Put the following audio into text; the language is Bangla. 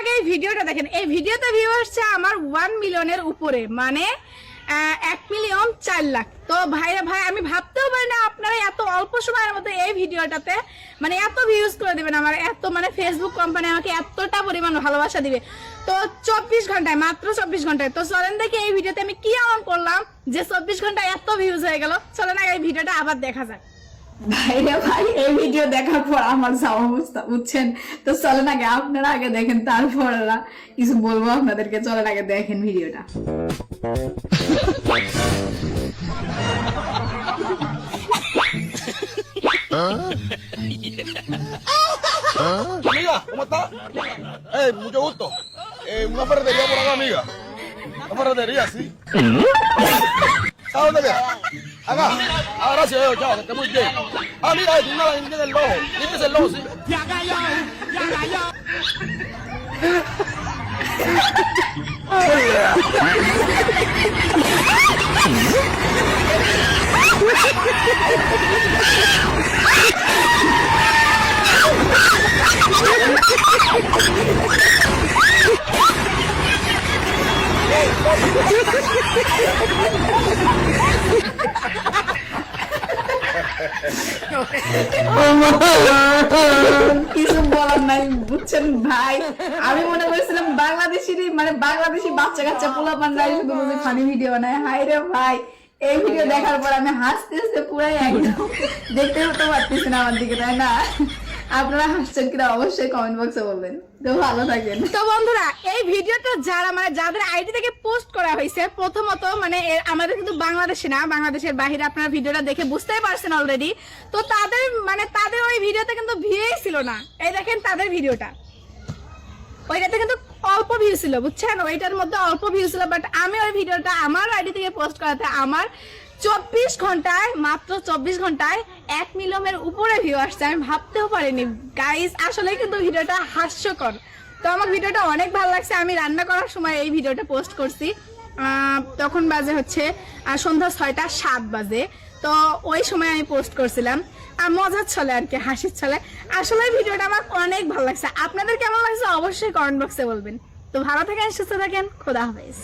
আগে এই ভিডিওটা দেখেন। এই ভিডিওতে ভিউ আসছে আমার 1 মিলিয়নের উপরে, মানে 1,04,00,000। তো ভাই আমি ভাবতেও পারি না আপনারা এত অল্প সময়ের মধ্যে এই ভিডিওটাতে মানে এত ভিউজ করে দিবেন। আমার এত মানে ফেসবুক কোম্পানি আমাকে এতটা পরিমাণ ভালোবাসা দিবে। তো 24 ঘন্টায়, মাত্র 24 ঘন্টায়। তো চলেন দেখি এই ভিডিওতে আমি কি এমন করলাম যে 24 ঘন্টায় এত ভিউজ হয়ে গেল। চলেন আগে এই ভিডিওটা আবার দেখা যাক। ভাই এই ভিডিও দেখার পর আমার যাওয়া অবস্থা বুঝছেন। তো চলেন আগে আপনারা আগে দেখেন, তারপর কিছু বলবো আপনাদেরকে। চলেন আগে দেখেন ভিডিওটা। Amiga, ¿cómo estás? Mucho gusto. Una ferretería por acá, amiga. Una ferretería, sí. ¿Sabes dónde queda? Acá. Ah, gracias, chao, que esté muy bien. Ah, mira, tiene una línea del lobo. Límpiese el lobo, sí. Ya cayó. কিছু বলার নাই বুঝছেন ভাই। আমি মনে করেছিলাম বাংলাদেশি মানে বাংলাদেশি বাচ্চা কাচ্চা পোলাপানরাই শুধু বুঝি ফানি ভিডিও বানায়। হাই রে ভাই, এই ভিডিও দেখার পর আমি হাসতে হাসতে পুরাই একদম দেখতে হতে পারতেছি না আমার দিকে, তাই না? আপনারা হাসছেন কিনা অবশ্যই কমেন্ট বক্সে বলবেন। তো ভালো থাকেন। তো বন্ধুরা, এই ভিডিওটা যারা মানে যাদের আইডি থেকে পোস্ট করা হয়েছে, প্রথমত মানে আমাদের কিন্তু বাংলাদেশে না, বাংলাদেশের বাইরে আপনারা ভিডিওটা দেখে বুঝতেই পারছেন অলরেডি। তো তাদের মানে তাদের ওই ভিডিওতে কিন্তু ভিউই ছিল না। এই দেখেন তাদের ভিডিওটা, ওইটাতে কিন্তু অল্প ভিউ ছিল বুঝছেন, ওইটার মধ্যে অল্প ভিউ ছিল। বাট আমি ওই ভিডিওটা আমার আইডি থেকে পোস্ট করাতে আমার 24 ঘন্টায়, মাত্র 24 ঘন্টায় 1 মিলিয়নের উপরে ভিউ আসছে। আমি ভাবতেও পারিনি গাইস, আসলে কিন্তু ভিডিওটা হাস্যকর। তো আমার ভিডিওটা অনেক ভালো লাগছে। আমি রান্না করার সময় এই ভিডিওটা পোস্ট করছি, তখন বাজে হচ্ছে সন্ধ্যা 6:07 বাজে। তো ওই সময় আমি পোস্ট করছিলাম আর মজার ছলে আর কি, হাসির ছলে। আসলে ভিডিওটা আমার অনেক ভালো লাগছে। আপনাদের কেমন লাগছে অবশ্যই কমেন্ট বক্সে বলবেন। তো ভালো থাকেন, সুস্থ থাকেন, খোদা হাফেজ।